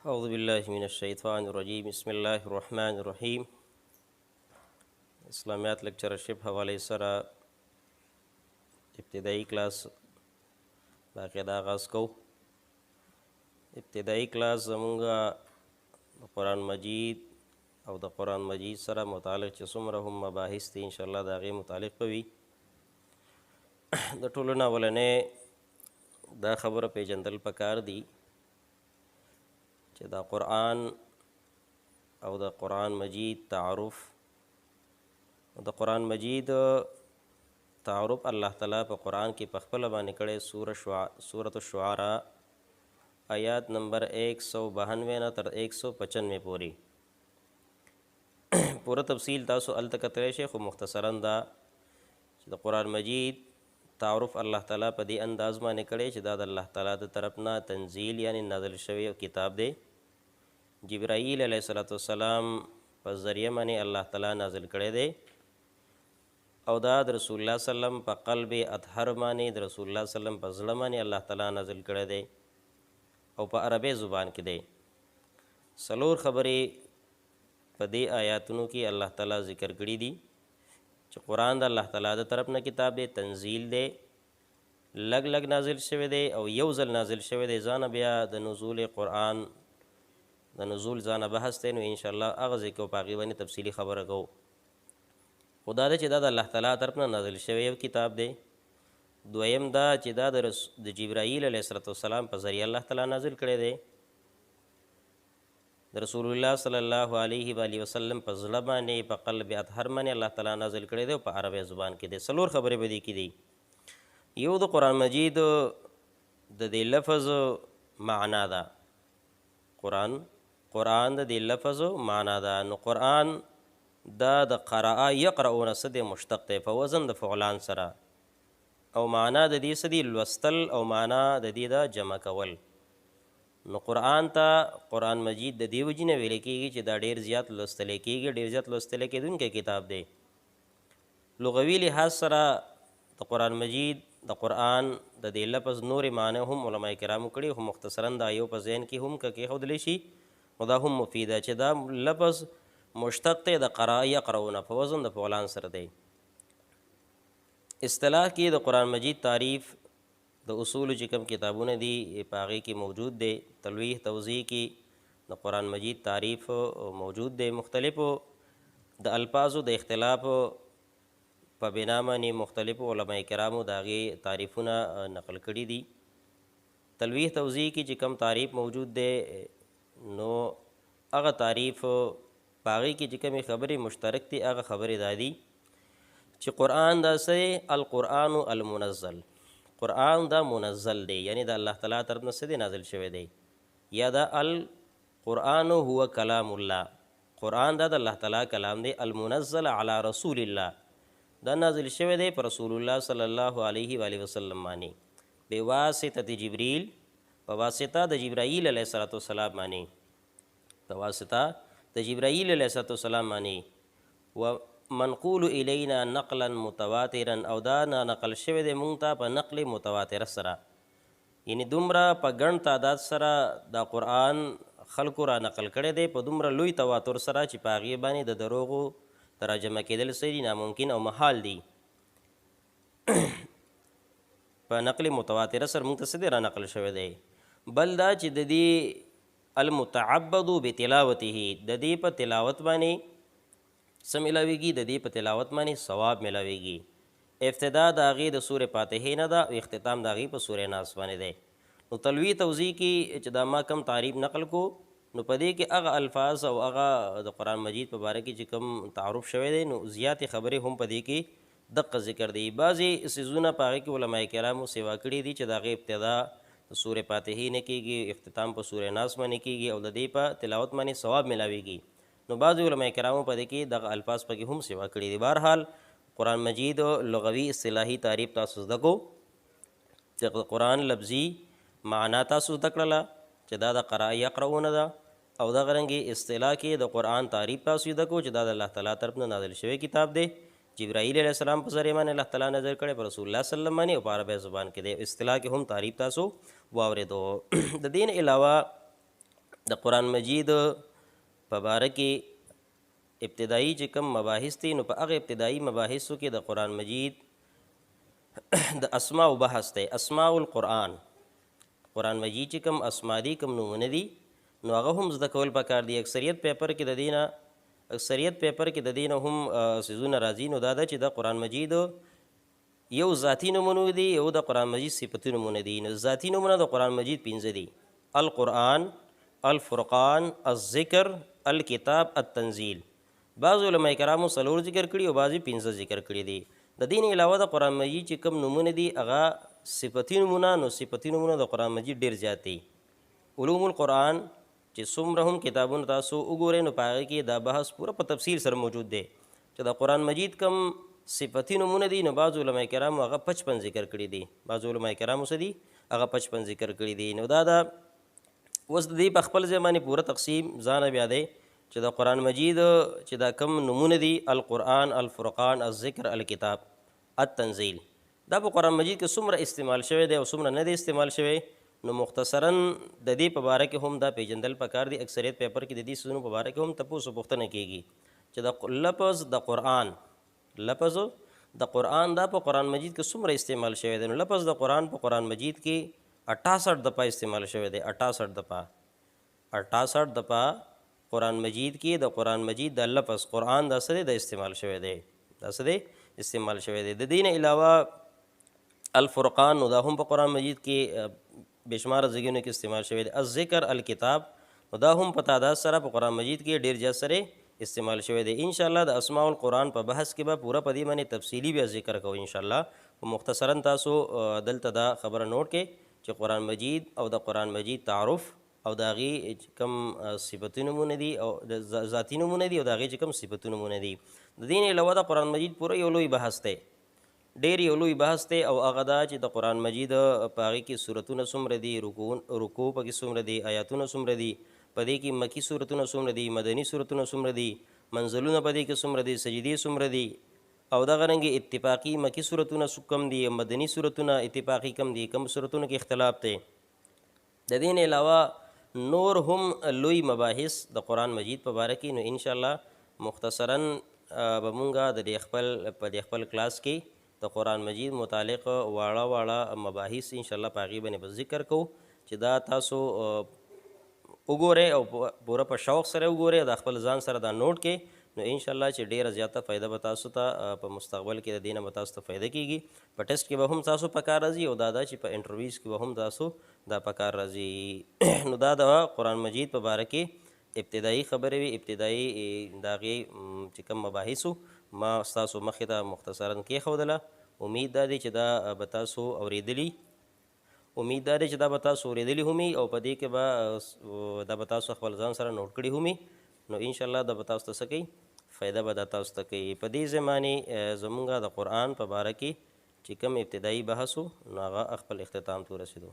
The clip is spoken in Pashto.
أعوذ بالله من الشيطان الرجيم بسم الله الرحمن الرحيم اسلامیات لیکچرشپ حوالې سره ابتدایي کلاس باقاعده آغاز کوو. ابتدایي کلاس زمونږ د قرآن مجید او د قرآن مجید سره متعلق چې څومره هم مباحث دي انشاءالله د هغې متعلق به وي. د ټولو نه اولنۍ دا خبره پیژندل پکار دي چې دا قرآن او د قرآن مجید تعارف د قرآن مجید تعارف الله تعالی په قرآن کې په خپله باندې کړی سورة الشعراء آیات نمبر 192 نه تر 195 پورې. پوره تفصیل تاسو هلته کتلی شئ، خو مختصرا دا چې د قرآن مجید تعارف الله تعالی په دې انداز باندې کړی چې دا د الله تعالی د طرف نه تنزیل یعنی نازل شوی کتاب دی. جبرائیل علیه السلام په ذریعه باندې الله تعالی نازل کړی دی او دا د رسول الله سلم په قلب اطهر باندې د رسول الله سلم په زړه باندې الله تعالی نازل کړی دی او په عربی زبان کې دی. څلور خبرې په دې آیاتونو کې الله تعالی ذکر کړي دي چې قرآن د الله تعالی د طرف نه کتاب دی، تنزیل دی، لږ لږ نازل شوی دی او یو ځل نازل شوی دی. ځانه بیا د نزول قرآن د نزول ځانه بحث دی، نو انشاءالله هغه ځای کې په هغې باندې تفصیلي خبره کوو. خو دا ده چې دا د الله تعالی طرف نه نازل شوی یو کتاب دی. دویم دا چې دا د جبرائیل علیه السلام په ذریعه الله تعالی نازل کړی دی. د رسول الله صلی الله علیه و آله وسلم په زړه باندې په قلب اطهر باندې الله تعالی نازل کړی دی او په عربی زبان کې دی. څلور خبرې به دې کې دي. یو د قرآن مجید د دې لفظ معنا ده. قرآن د دې لفظ معنا ده. نو قرآن دا د قرأ یقرؤون څه دی مشتق دی په وزن د فعلان سره، او معنا د دې څه دی لوستل، او معنا د دې دا جمع کول. نو قرآن ته قرآن مجید د دې وجې نه ویل کېږي چې دا ډېر زیات لوستلی کېږي، ډېر زیات لوستلی کېدونکی کتاب دی. لغوي لحاظ سره د قرآن مجید د قرآن د دې لفظ نورې معنی هم علما کرامو کړي، خو مختصرا دا یو په ذهن کې هم که کېښودلی شي نو دا هم مفید ده چې دا لفظ مشتق دی د قرأ یقرؤون په وزن د فعلان سره دی. اصطلاح کې د قرآن مجید تعریف د اصولو چې کوم کتابونه دي په هغې کې موجود دی. تلویح توضیح کې د قرآن مجید تعریف موجود دی. مختلفو د الفاظو د اختلاف په بنا باندې مختلفو علما کرامو د هغې تعریفونه نقل کړي دي. تلویح توضیح کې چې کوم تعریف موجود دی نو هغه تعریف په هغې کې چې کومې خبرې مشترک دي هغه خبرې دا دي چې قرآن دا څه القرآن المنزل، قرآن دا منزل دی، یعنی د الله تعالی طرف نه څه دی نازل شوی دی، یا دا القرآن هو کلام الله، قرآن دا د الله تعالی کلام دی. المنزل علی رسول الله، دا نازل شوی دی پر رسول الله صلی الله علیه و آله وسلم باندې بواسطه جبریل، په واسطه د جبرائیل علیه السلام باندې، په واسطه د جبرائیل علیه السلام باندې. و منقول الینا نقلا متواترا، او دا نقل شوی دی مونږ ته په نقل متواتره سره، یعنی دومره په ګڼ تعداد سره دا قرآن خلکو را نقل کړی دی په دومره لوی تواتر سره چې په هغې باندې د دروغو ترجمه کېدل څه دي ناممکن او محال دي. په نقل متواتره سره مونږ ته څه دی را نقل شوی دی. بل دا چې د دې المتعبد بتلاوته، د دې په تلاوت باندې څه میلاویږي، د دې په تلاوت باندې ثواب میلاویږي. ابتدا د هغې د سورې فاتحې نه ده او اختتام د هغې په سورې ناس باندې دی. نو تلویح توضیح کې چې دا ما کم تعریف نقل کو نو په دې کې هغه الفاظ او هغه د قرآن مجید په باره کې چې کوم تعارف شوی دی نو زیاتې خبرې هم په دې کې دقه ذکر دی. بعضې څیزونه په هغې کې علما کرامو سیوا کړي دي چې د هغې ابتدا د سورې فاتحې نه کېږي، اختتام په سورې ناس باندې کېږي او د دې په تلاوت باندې ثواب میلاویږي. نو بعضې علما کرامو په دې کې دغه الفاظ پکې هم سیوا کړي دي. بهرحال قرآن مجید لغوي اصطلاحي تعریف تاسو زده کو چې قرآن لفظي معنا تاسو زده کړله چې دا د قرأ یقرؤون ده، او دغه رنګې اصطلاح کې د قرآن تعریف تاسو زده کو چې دا د الله تعالی طرف نه نازل شوی کتاب دی. جبرائیل علیه السلام په ذریعه باندې الله تعالی نظر کړی، په رسول الله صلی الله علیه وسلم باندې او په عربی زبان کې دی. اصطلاح کې هم تعریف تاسو واورېدو. د دین علاوه د قرآن مجید په باره کې ابتدایي چې کوم مباحث دي نو په هغه ابتدایي مباحثو کې د قرآن مجید د اسماء او بحث دی. اسماء القرآن، قرآن مجید چې کوم اسما دي، کوم نومونه دي، نو هغه هم زده کول پکار دي. اکثریت پیپر کې د دینه هم سیزونه راځي. نو دا ده چې د قرآن مجید یو ذاتی نومونه دي، یو د قرآن مجید صفتی نومونه دي. نو ذاتی نومونه د قرآن مجید 5 دي: القرآن، الفرقان، الذکر، الکتاب، التنزیل. بعض علماء کرامو 4 ذکر کړي او بعضی 5 ذکر کړي دي. د دین علاوه د قرآن مجید چې کوم نومونه دي هغه صفتی نومونه، نو صفتی نومونه د قرآن مجید ډیر زیات دي. علوم القرآن چې څومره هم کتابونه تاسو وګورئ نو په هغه کې دا بحث پوره په تفصیل سره موجود دی چې د قرآن مجید کوم صفتی نومونه دي. نو بعض علماء کرامو هغه 55 ذکر کړي دي، بعض علماء کرامو څه دي هغه 55 ذکر کړي دي. نو دا اوس د دې په خپل ځای باندې پوره تقسیم ځانه بیا دی چې د قرآن مجید چې دا کم نومونه دي: القرآن، الفرقان، الذکر، الکتاب، التنزیل، دا په قرآن مجید کې څومره استعمال شوی دی او څومره نه دی استعمال شوی. نو مختصراً د دې په باره کې هم دا پیژندل پکار دي. اکثریت پیپر کې د دې سیزونو په باره کې هم تپوس او پوښتنه کیږي چې د لفظ د قرآن دا په قرآن مجید کې څومره استعمال شوی دی. نو لفظ د قرآن په قرآن مجید کې 68 دفعه استعمال شوی دی. 68 دفعه قرآن مجید کې د قرآن مجید د لفظ قرآن دا څه دی د استعمال شوی دی، د دین علاوه الفرقان نو دا هم په قرآن مجید کې بشمار ځایونو کې استعمال شوی دی. الذکر، الکتاب نو دا هم په تعداد سره په قرآن مجید کې ډیر زیات سره استعمال شوی دی. ان شاء الله د اسماء القرآن په بحث کې به پوره په دې باندې تفصیلی بیا ذکر کوو ان شاء الله. مختصرا تاسو دلته دا خبره نوٹ کې چې قرآن مجید او د قرآن مجید تعارف او د هغې کم صفتي نومونه دي او د ذاتي نومونه دي او د هغې چې کم صفتي نومونه دي. د دې نه علاوه د قرآن مجید پوره یو لوی بحث دی، ډېر یو لوی بحث دی او هغه دا چې د قرآن مجید په هغې کې سورتونه څومره دي، رکوع پکې څومره دي، آیاتونه څومره دي، په دې کې مکي سورتونه څومره دي، مدني سورتونه څومره دي، منزلونه په دې کې څومره دي، سجدې څومره دي، او دغه رنګې اتفاقي مکي سورتونه کم دي، مدني سورتونه اتفاقي کم دي، کم سورتونو کې اختلاف دی. د دې نه علاوه نور هم لوی مباحث د قرآن مجید په باره کې. نو ان شاء الله مختصراً به مونږ د دې خپل کلاس کې د قرآن مجید متعلق واړه مباحث ان شاء الله په هغې باندې به ذکر کوو چې دا تاسو وګورئ او پوره په شوق سره وګورئ، د خپل ځان سره دا نوٹ کې. نو ان شاء الله چې ډیره زیاته فایده به تاسو ته په مستقبل کې د دې نه به تاسو ته فایده کیږي. په ټیسټ کې به هم تاسو په کار راځي او دا چې په انټرویوز کې به هم تاسو دا په کار راځي. نو دا د قرآن مجید په باره کې ابتدایي خبرې وي، ابتدایي د هغې چې کوم مباحثو ما ستاسو مخې ته مختصراً کېښودله. امید دا دی چې دا به تاسو اورېدلي همي او په دې کې به دا به تاسو خپل ځان سره نوٹ کړي همي. نو ان شاء الله دا به تاسو ته څه کوي، فایده به دا تاسو ته کوي. په دې زمانې زمونږ د قرآن په باره کې چې کوم ابتدایي بحث و نو هغه خپل اختتام ته ورسېدو.